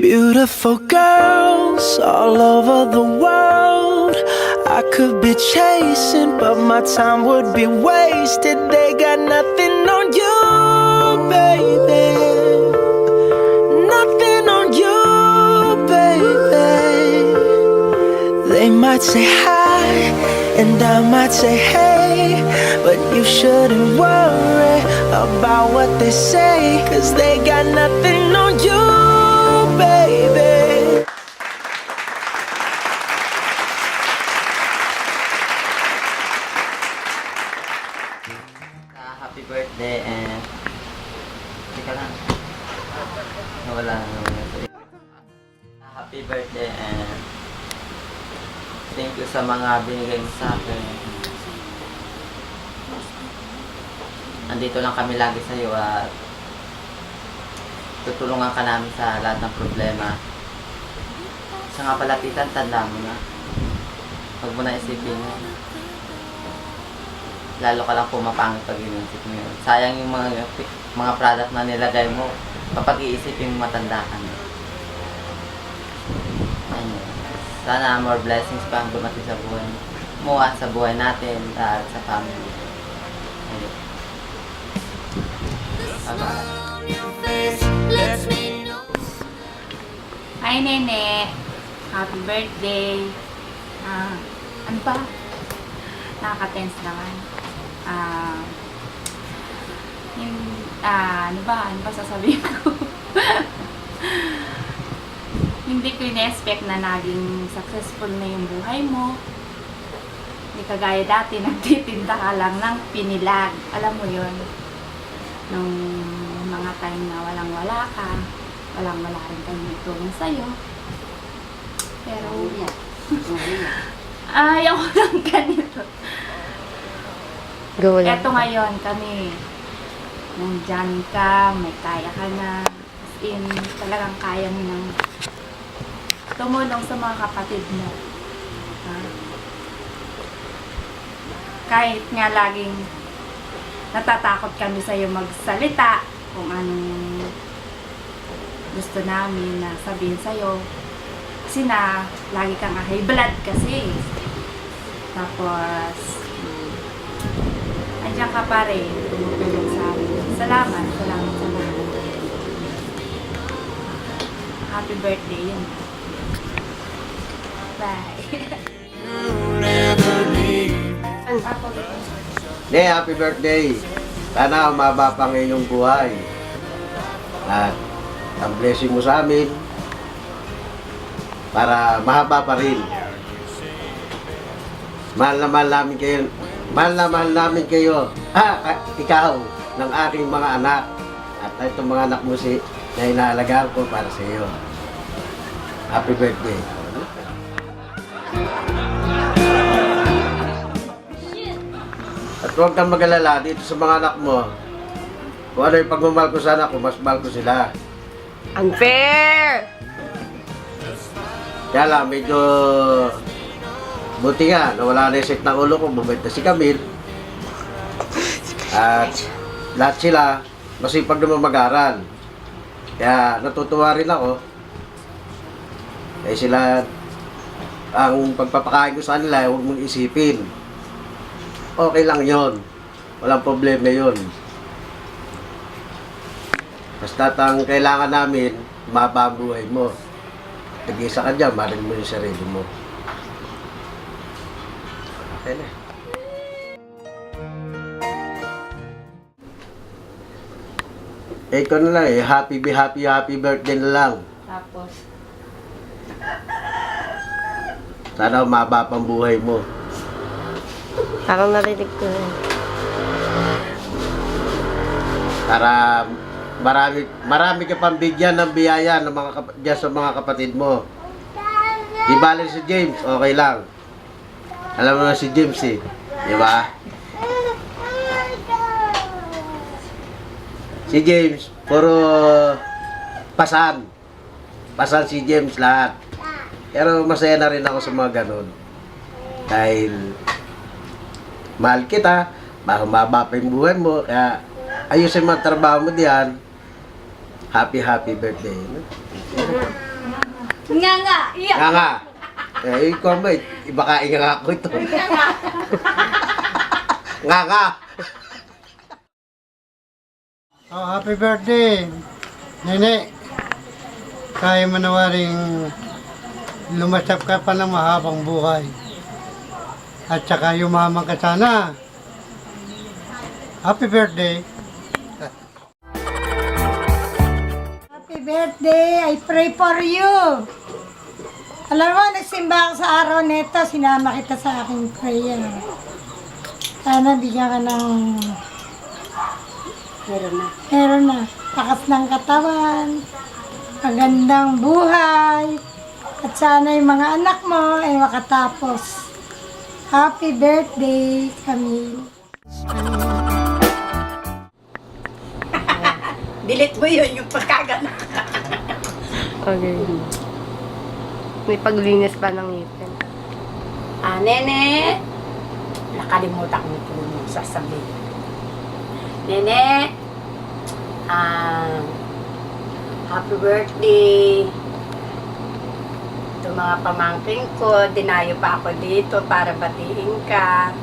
Beautiful girls all over the world. I could be chasing, but my time would be wasted. They got nothing on you, baby. Nothing on you, baby. They might say hi, and I might say hey, but you shouldn't worry about what they say, 'cause they got nothing on you, baby. Happy birthday and teka lang. Nawala na naman. Happy birthday and thank you sa mga binigay mo sa akin. Andito lang kami lagi sa iyo at tutulungan ka namin sa lahat ng problema. Sa nga pala, tita, tanda mo na. Huwag mo na isipin mo. Lalo ka lang pumapangit pag inisip mo yun. Sayang yung mga product na nilagay mo kapag iisipin mo matanda ka na. Ayun. Sana more blessings pa ang dumating sa buhay mo at sa buhay natin at sa family. Ayun. Bye-bye. Hi, Nene. Happy birthday. Ano ba? Nakaka-tense naman. Ano ba sasabihin ko? Hindi ko in-expect na naging successful na yung buhay mo. Hindi kagaya dati, nagtitinda ka lang ng pinilag. Alam mo yun? Nung mga time na walang-wala ka, walang-wala rin kami tulong sa'yo. Pero, ayaw ko lang ganito. Go lang. Eto ngayon, kami, nandyan ka, may kaya ka na. As in, talagang kaya mo nang tumulong sa mga kapatid mo. Kahit nga laging natatakot kami sa'yo magsalita kung anong gusto namin na sabihin sa'yo. Kasi na, lagi kang high blood kasi. Tapos, andiyan ka pa rin, tumutulong sa amin. Salamat sa lahat. Happy birthday yun. Bye. Happy birthday! Sana umaba pa ng iyong buhay. At ang blessing mo sa amin para mahaba pa rin. Mahal na mahal namin kayo. Mahal na mahal namin kayo. Ikaw ng aking mga anak. At itong mga anak mo na inaalagaan ko para sa iyo. Happy birthday. At huwag kang mag-alala dito sa mga anak mo. Kung ano yung pagmamahal ko sa anak ko, mas mahal ko sila. Unfair! Kaya lang, medyo buti nga, nawala na yung set ng ulo ko, bumait na si Camille. At lahat sila, masipag naman mag-aral. Kaya natutuwa rin ako. Kaya sila, ang pagpapakain ko sa kanila, huwag mong isipin. Okay lang yon, walang problema yon. Basta ang kailangan namin, mababa ang buhay mo. Nag-isa ka dyan, marin mo yung sarili mo. Okay na. Ikaw na lang eh, happy birthday na lang. Tapos, Sana umaba pang buhay mo. Parang narinig ko na. Para marami ka pang bigyan ng biyaya ng dyan sa mga kapatid mo. Di bali si James, okay lang. Alam mo na si James eh. Di ba? Si James, puro pasan. Pasan si James lahat. Pero masaya na rin ako sa mga ganun. Dahil mahal kita, baka mababa pa yung buhay mo. Kaya ayusin mo ang trabaho mo diyan. happy birthday. Nga, iya. Nga nga. Eh, ikaw ba, iba kain nga ako ito. Nga nga. Oh, happy birthday, Nene. Kaya manawaring lumasap ka pa ng mahabang buhay. At saka yumaman ka sana. Happy birthday. Happy birthday! I pray for you! Alam mo, nagsimba ako sa araw nito, sinama kita sa aking prayer. Sana bigyan ka ng... Meron na. Takas ng katawan, magandang buhay, at sana yung mga anak mo ay makatapos. Happy birthday, Camille! Delete mo yun, yung pagkagana. Okay. May paglinis pa ng ngipin. Nene, nakalimutan ko yung sasabihin. Nene, happy birthday. Ito mga pamangking ko, dinayo pa ako dito para batiin ka.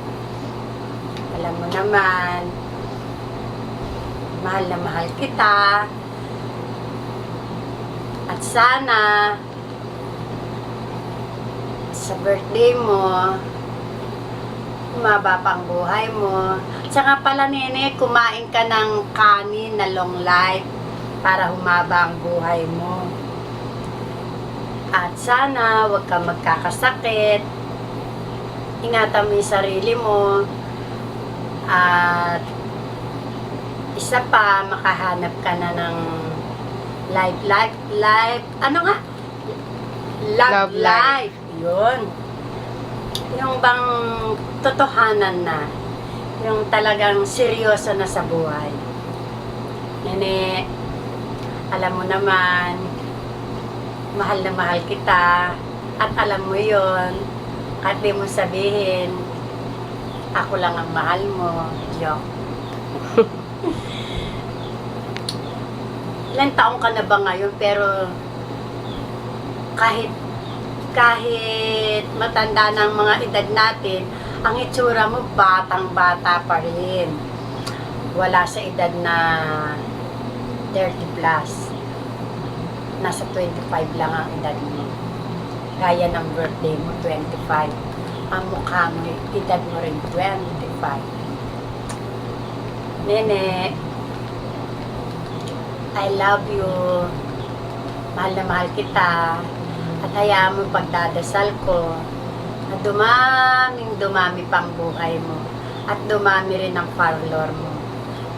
Alam mo naman, mahal na mahal kita. At sana, sa birthday mo, humaba pang buhay mo. Tsaka pala, Nene, kumain ka ng kanin na long life para humaba ang buhay mo. At sana, huwag ka magkakasakit. Ingatan mo yung sarili mo. At isa pa, makahanap ka na ng ano nga? Love Love life. life. Yun. Yung bang totohanan na. Yung talagang seryoso na sa buhay. Nene, alam mo naman, mahal na mahal kita. At alam mo yon, kahit di mo sabihin, ako lang ang mahal mo. Joke. Ilang taong ka na ba ngayon, pero kahit matanda ng mga edad natin, ang itsura mo batang-bata pa rin. Wala sa edad na 30 plus. Nasa 25 lang ang edad mo. Gaya ng birthday mo, 25. Ang mukha mo, edad mo rin 25. Nene, I love you. Mahal na mahal kita. At hayaan mo pagdadasal ko na dumami pang buhay mo. At dumami rin ang parlor mo.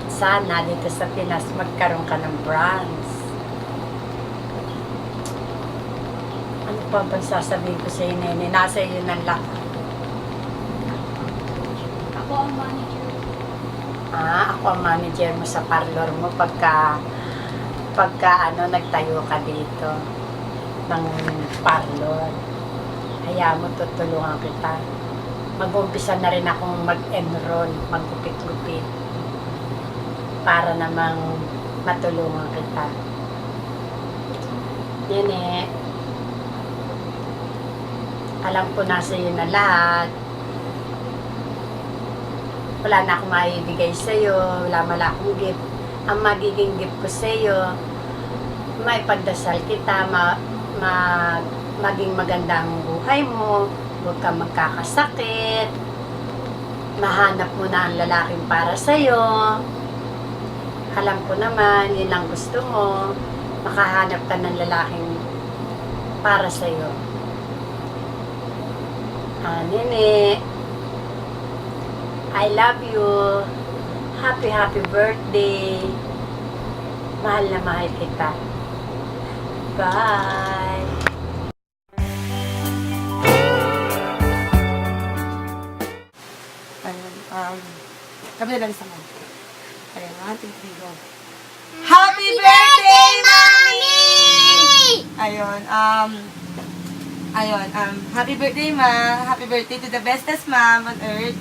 Sana dito sa Pinas magkaroon ka ng branch. Ano pa bang sasabihin ko sa iyo, Nene? Nasa iyo ng lahat. Ako ang manager. Ako ang manager mo sa parlor mo pagka nagtayo ka dito ng parlor. Hayaan mo, tutulungan kita. Mag-umpisa na rin akong mag-enroll, maggupit-gupit para namang matulungan kita. Nene, alam ko nasa iyo na lahat. Wala na akong maibigay sa'yo, wala akong gift. Ang magiging gift ko sa'yo, maipagdasal kita, maging magandang buhay mo, huwag kang magkakasakit, mahanap mo na ang lalaking para sa'yo. Alam ko naman, yun ang gusto mo, makahanap ka ng lalaking para sa'yo. Nene, I love you. Happy birthday. Mahal na mahal kita. Bye. Kami na lang sa mga. Ayun, 1, 2, 3, go. Happy birthday, Mommy! Happy birthday, Ma. Happy birthday to the bestest mom on earth.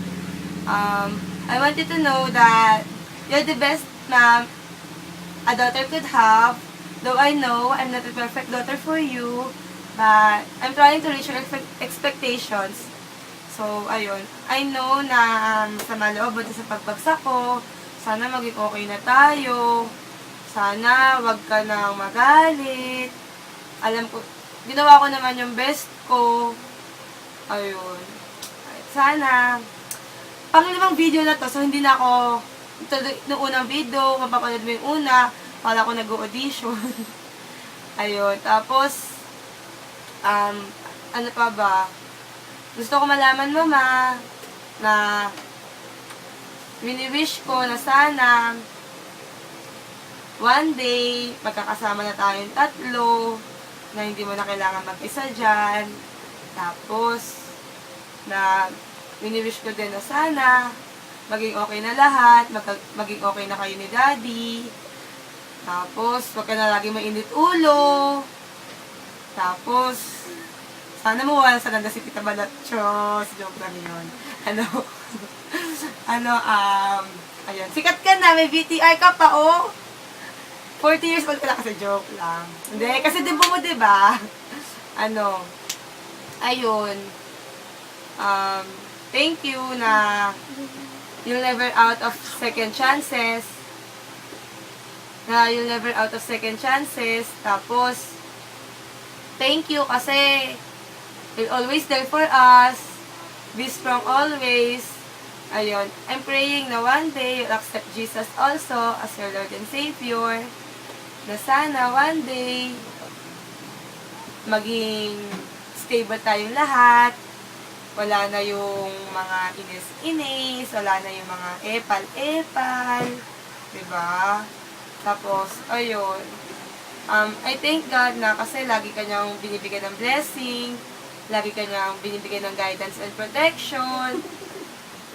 I want you to know that you're the best mom a daughter could have. Though I know I'm not a perfect daughter for you, but I'm trying to reach your expectations. So, ayun. I know na sama loob mo sa pagbagsak ko. Sana maging okay na tayo. Sana wag ka nang magalit. Alam ko, ginawa ko naman yung best ko. Ayun. Sana, panglimang video na to, so hindi na ako, nung unang video, mapapanood mo yung una, pala ako nag-audition. Ayun. Tapos, ano pa ba? Gusto ko malaman, Mama, na wini-wish ko na sana one day, magkakasama na tayong tatlo, na hindi mo na kailangan mag-isa dyan. Tapos, na wini-wish ko din na sana maging okay na lahat, maging okay na kayo ni Daddy. Tapos, wag ka na lagi mainit ulo. Tapos, sana mawala sa ganda si Tita Balatchos. Joke lang yun. Ayun. Sikat ka na, may VTR ka pa, oh. 40 years old ka na kasi joke lang. Hindi, kasi diba mo, diba? Ayun. Thank you na you'll never out of second chances. Tapos, thank you kasi you're always there for us. Be strong always. Ayun. I'm praying na one day you'll accept Jesus also as your Lord and Savior. Na sana one day maging stable tayong lahat. Wala na yung mga inis-inis, wala na yung mga epal-epal, diba? Tapos, ayun. I thank God na kasi lagi kanyang binibigyan ng blessing, lagi kanyang binibigyan ng guidance and protection,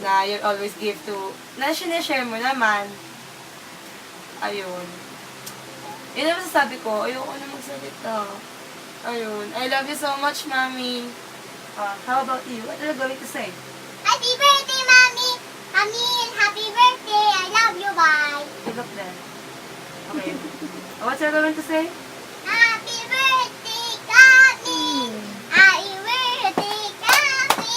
na you'll always give to, na sinishare mo naman. Ayun. Yun ang masasabi ko, ayoko na magsalita. Ayun. I love you so much, Mommy. How about you? What are you going to say? Happy birthday, Mommy! Happy birthday! I love you, bye! Look up there. Okay. What's you going to say? Happy birthday, Kami! Happy birthday, Kami!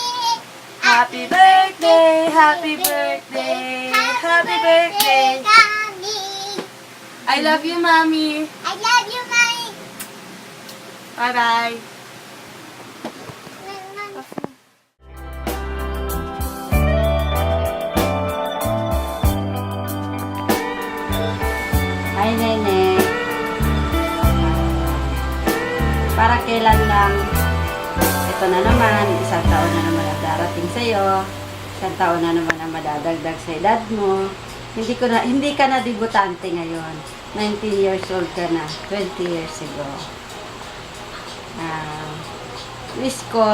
Happy birthday! Happy birthday! Happy birthday! Kami! I love you, Mommy! I love you, Mommy! Bye-bye! Hi, Nene. Para kailan lang, ito na naman, isang taon na naman ang darating sa'yo, isang taon na naman ang madadagdag sa edad mo. Hindi ka na debutante ngayon. 19 years old ka na, 20 years ago. Wish ko,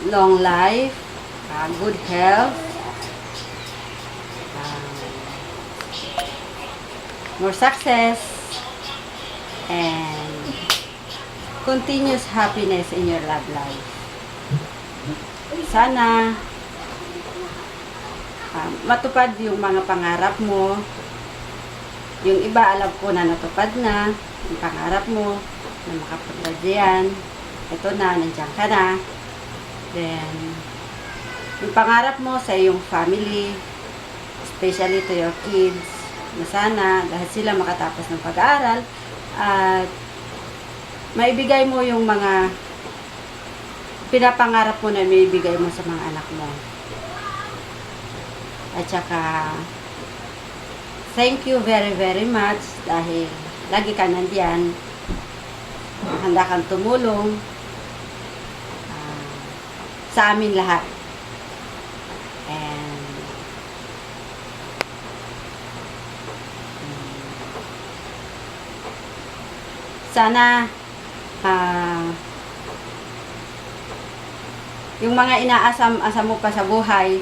long life, good health, more success, and continuous happiness in your love life. Sana matupad yung mga pangarap mo. Yung iba alam ko na natupad na yung pangarap mo na makapag-graduate. Ito na, nandiyan ka na. Then, yung pangarap mo sa iyong family, especially to your kids, na sana lahat sila makatapos ng pag-aaral at maibigay mo yung mga pinapangarap mo na maibigay mo sa mga anak mo. At saka, thank you very, very much dahil lagi ka nandiyan. Handa kang tumulong sa amin lahat. And sana yung mga inaasam-asam mo pa sa buhay,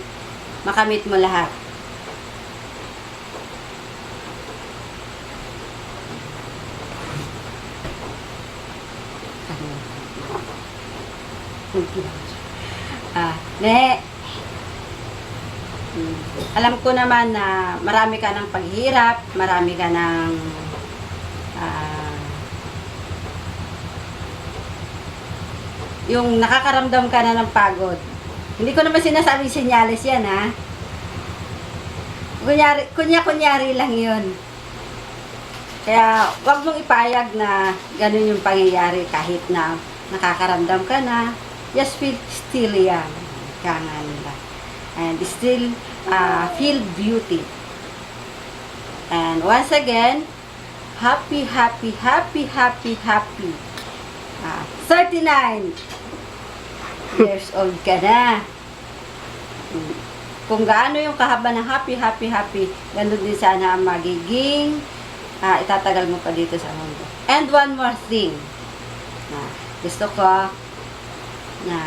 makamit mo lahat. Ne, Alam ko naman na marami ka ng paghihirap, marami ka ng yung nakakaramdam ka na ng pagod. Hindi ko naman sinasabing senyales yan, ha? Kunya-kunyari lang yun. Kaya, wag mong ipayag na ganun yung pangyayari kahit na nakakaramdam ka na. Just feel still young. Kaya nga nila. And still feel beauty. And once again, happy 39 years old ka na. Kung gaano yung kahaba ng happy, ganun din sana ang magiging itatagal mo pa dito sa mundo. And one more thing, gusto ko na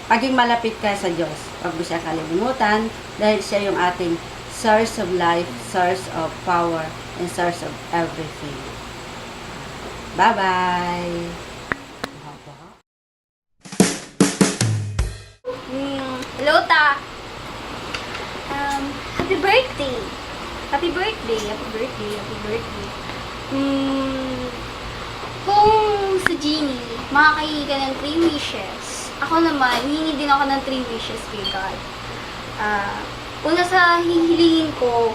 maging malapit ka sa Diyos. Huwag mo siya kalimutan dahil siya yung ating source of life, source of power, and source of everything. Bye-bye! Hello, Ta. Happy birthday. Happy birthday. Kung sa Genie, makakahingi ka ng 3 wishes. Ako naman, hihingi din ako ng 3 wishes kay God. Una sa hihilingin ko,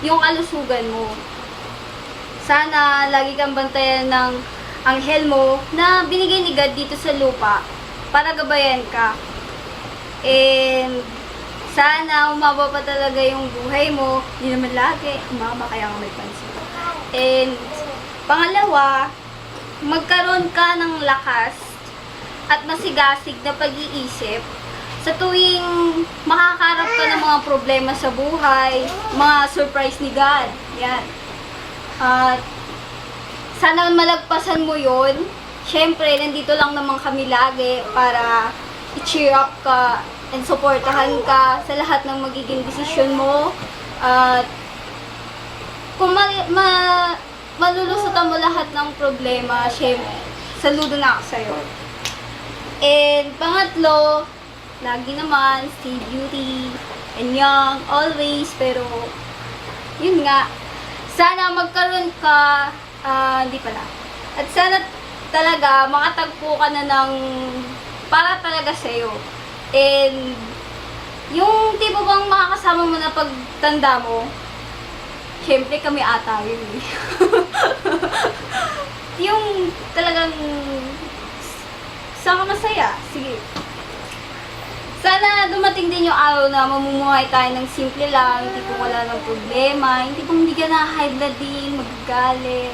yung kalusugan mo. Sana lagi kang bantayan ng anghel mo na binigay ni God dito sa lupa para gabayan ka. And sana umaba pa talaga yung buhay mo. Hindi naman lagi. Umaba kaya nga may pansin. And pangalawa, magkaroon ka ng lakas at masigasig na pag-iisip sa tuwing makakarap ka ng mga problema sa buhay, mga surprise ni God. Yan. At sana malagpasan mo yun. Siyempre, nandito lang naman kami lagi para i-cheer up ka and supportahan ka sa lahat ng magiging desisyon mo. At kung malulusutan mo lahat ng problema, syempre, saludo na ako sa'yo. And pangatlo, lagi naman, stay beauty and young, always, pero yun nga, sana magkaroon ka, hindi pala. At sana talaga, makatagpo ka na ng para talaga sa'yo. And yung tipo bang makakasama mo na pagtanda mo, syempre kami ata yun eh. Yung talagang saan ka masaya? Sige. Sana dumating din yung araw na mamumuhay tayo ng simple lang, hindi pong wala ng problema, hindi pong hindi ka na-high blood din, magagalit.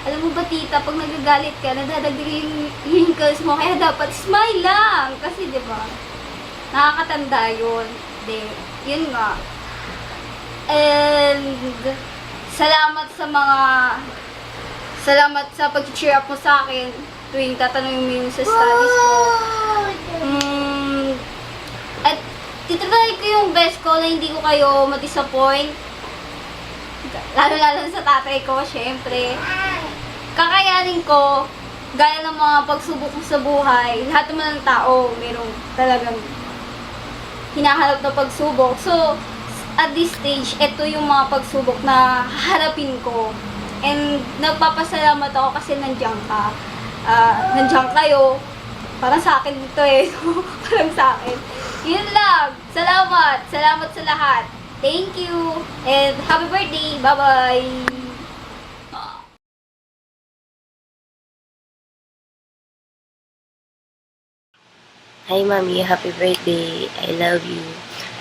Alam mo ba, tita, pag nagagalit ka, nadadagdag yung wrinkles mo, kaya dapat smile lang. Kasi, di ba, nakakatanda yun. Yun nga. And, salamat sa pag-cheer up mo sa akin tuwing tatanungin mo yung sa studies ko. At, titry ko yung best ko na hindi ko kayo ma-disappoint. Lalo-lalo sa tatay ko, syempre. Kakayanin ko, gaya ng mga pagsubok mo sa buhay, lahat naman ng tao, mayroong talagang hinahanap na pagsubok. So, at this stage, ito yung mga pagsubok na haharapin ko. And nagpapasalamat ako kasi nandiyan ka. Nandiyan kayo. Parang sa akin dito eh. Parang sa akin. Yun lang. Salamat. Salamat sa lahat. Thank you. And happy birthday. Bye-bye. Hi, Mommy. Happy birthday. I love you.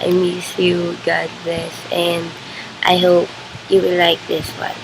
I miss you. God bless. And I hope you will like this one.